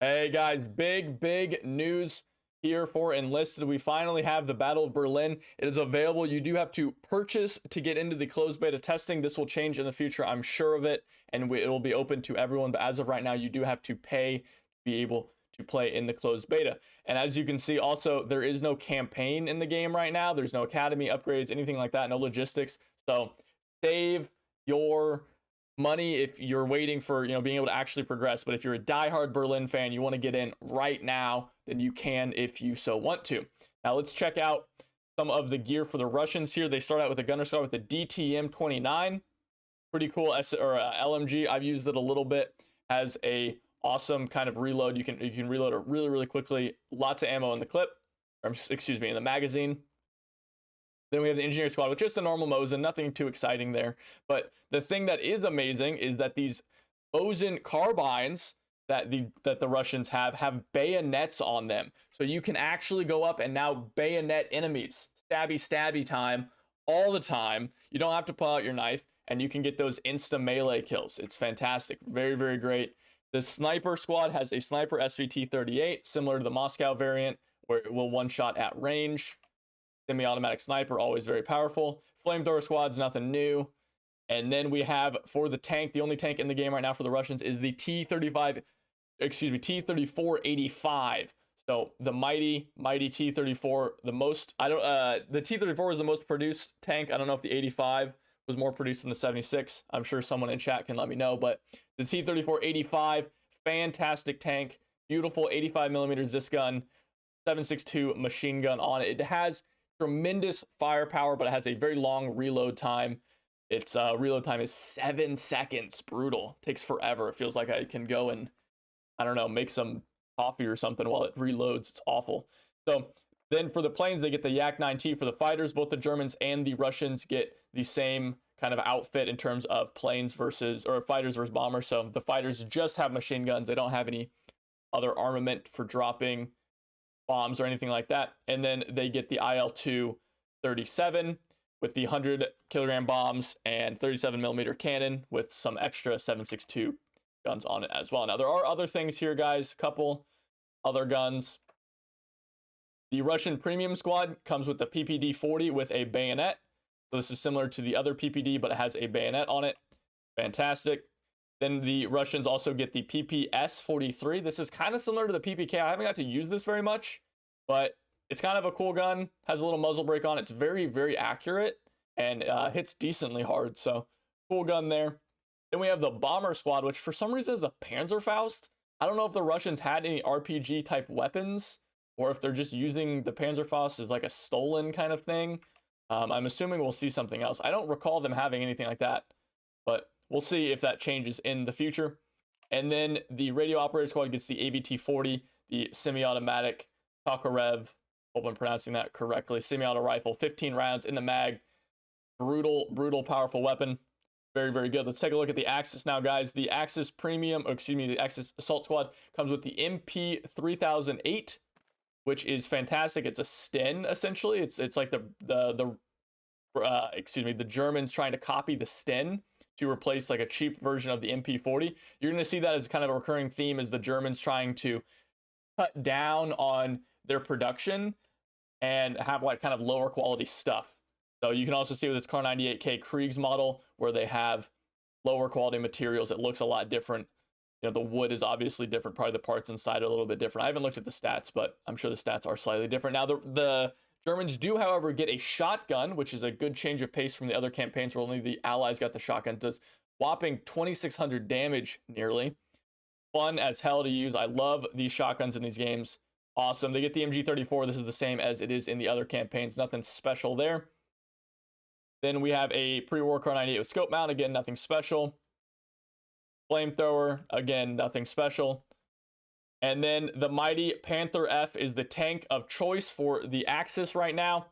Hey guys, big news here for Enlisted. We finally have the Battle of Berlin. It is available. You do have to purchase to get into the closed beta testing. This will change in the future, I'm sure of it, and it will be open to everyone. But as of right now, you do have to pay to be able to play in the closed beta. And as you can see, also, there is no campaign in the game right now. There's no academy upgrades, anything like that, no logistics. So save your money if you're waiting for being able to actually progress. But if you're a diehard Berlin fan, you want to get in right now, then you can if you so want to. Now let's check out some of the gear for the Russians here. They start out with a gunner squad with a DTM 29, pretty cool LMG. I've used it a little bit. Has a awesome kind of reload. You can reload it really quickly. Lots of ammo in the clip, or excuse me, in the magazine. Then we have the engineer squad with just a normal Mosin, nothing too exciting there. But the thing that is amazing is that these Mosin carbines that the Russians have bayonets on them. So you can actually go up and now bayonet enemies. Stabby time all the time. You don't have to pull out your knife, and you can get those insta melee kills. It's fantastic. Very great. The sniper squad has a sniper SVT-38, similar to the Moscow variant, where it will one-shot at range. Semi-automatic sniper, always very powerful. Flamethrower squad's nothing new. And then we have, for the tank, the only tank in the game right now for the Russians is the T-3485. So the mighty T-34, the T-34 is the most produced tank. I don't know if the 85 was more produced than the 76. I'm sure someone in chat can let me know, but the T-3485, fantastic tank, beautiful 85mm Zis gun, 7.62 machine gun on it. It has tremendous firepower, but it has a very long reload time. Its reload time is 7 seconds. Brutal. Takes forever. It feels like I can go and, I don't know, make some coffee or something while it reloads. It's awful. So then for the planes, they get the Yak-9T. For the fighters, both the Germans and the Russians get the same kind of outfit in terms of planes versus, or fighters versus bombers. So the fighters just have machine guns. They don't have any other armament for dropping bombs or anything like that. And then they get the IL-2-37 with the 100 kilogram bombs and 37mm cannon with some extra 7.62 guns on it as well. Now there are other things here, guys, couple other guns. The Russian premium squad comes with the PPD-40 with a bayonet. So this is similar to the other PPD, but it has a bayonet on it. Fantastic. Then the Russians also get the PPS-43. This is kind of similar to the PPK. I haven't got to use this very much, but it's kind of a cool gun. Has a little muzzle brake on it. It's very accurate and hits decently hard. So cool gun there. Then we have the Bomber Squad, which for some reason is a Panzerfaust. I don't know if the Russians had any RPG type weapons or if they're just using the Panzerfaust as like a stolen kind of thing. I'm assuming we'll see something else. I don't recall them having anything like that, but we'll see if that changes in the future. And then the radio operator squad gets the AVT-40, the semi-automatic Tokarev, hope I'm pronouncing that correctly, semi-auto rifle, 15 rounds in the mag. Brutal, powerful weapon. Very good. Let's take a look at the Axis now, guys. The Axis Premium, the Axis Assault Squad comes with the MP-3008, which is fantastic. It's a Sten, essentially. It's like the Germans trying to copy the Sten to replace like a cheap version of the MP-40. You're going to see that as kind of a recurring theme, as the Germans trying to cut down on their production and have like kind of lower quality stuff. So you can also see with its Kar 98K Kriegs model where they have lower quality materials. It looks a lot different. The wood is obviously different. Probably the parts inside are a little bit different. I haven't looked at the stats, but I'm sure the stats are slightly different. Now the Germans do, however, get a shotgun, which is a good change of pace from the other campaigns where only the Allies got the shotgun. It does whopping 2,600 damage nearly. Fun as hell to use. I love these shotguns in these games. Awesome. They get the MG34. This is the same as it is in the other campaigns. Nothing special there. Then we have a pre-war Kar 98 with scope mount. Again, nothing special. Flamethrower. Again, nothing special. And then the mighty Panther F is the tank of choice for the Axis right now.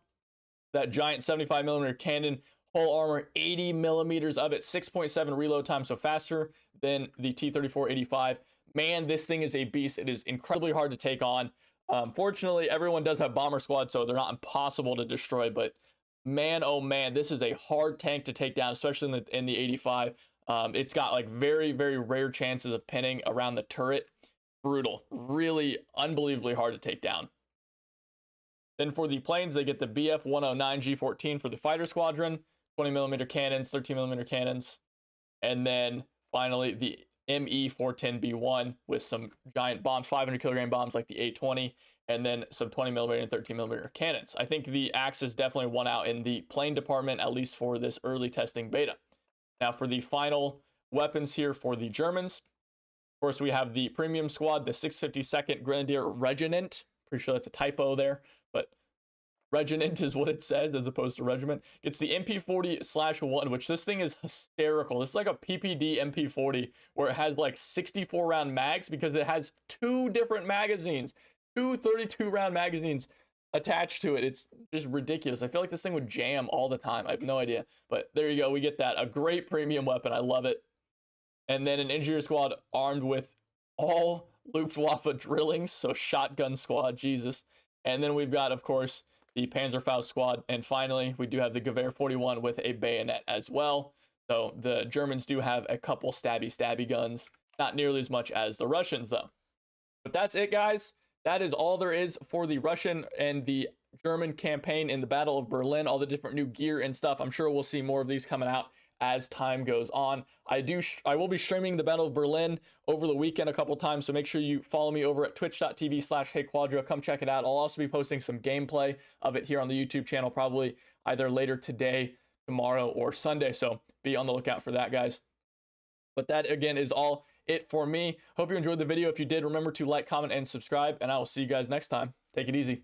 That giant 75mm cannon, whole armor, 80mm of it, 6.7 reload time, so faster than the T-3485. Man, this thing is a beast. It is incredibly hard to take on. Fortunately, everyone does have Bomber Squad, so they're not impossible to destroy, but man, oh man, this is a hard tank to take down, especially in the 85. It's got like very rare chances of pinning around the turret. brutal, really unbelievably hard to take down. Then for the planes, they get the BF-109 G14 for the fighter squadron, 20mm cannons, 13mm cannons, and then finally the ME-410B1 with some giant bombs, 500 kilogram bombs like the 820, and then some 20mm and 13mm cannons. I think the Axis definitely won out in the plane department, at least for this early testing beta. Now for the final weapons here for the Germans, of course we have the premium squad, the 652nd Grenadier Regiment. Pretty sure that's a typo there, but Regiment is what it says as opposed to regiment. It's the MP40/1, which this thing is hysterical. This is like a PPD MP40 where it has like 64 round mags because it has two different magazines, two 32 round magazines attached to it. It's just ridiculous. I feel like this thing would jam all the time. I have no idea, but there you go. We get that. A great premium weapon. I love it. And then an engineer squad armed with all Luftwaffe drillings, so shotgun squad, Jesus. And then we've got, of course, the Panzerfaust squad, and finally, we do have the Gewehr 41 with a bayonet as well. So the Germans do have a couple stabby guns, not nearly as much as the Russians, though. But that's it, guys. That is all there is for the Russian and the German campaign in the Battle of Berlin, all the different new gear and stuff. I'm sure we'll see more of these coming out as time goes on. I will be streaming the Battle of Berlin over the weekend a couple times, so make sure you follow me over at twitch.tv/HeyQuadra. Come check it out. I'll also be posting some gameplay of it here on the YouTube channel, probably either later today, tomorrow, or Sunday, so be on the lookout for that, guys. But that, again, is all it for me. Hope you enjoyed the video. If you did, remember to like, comment, and subscribe, and I will see you guys next time. Take it easy.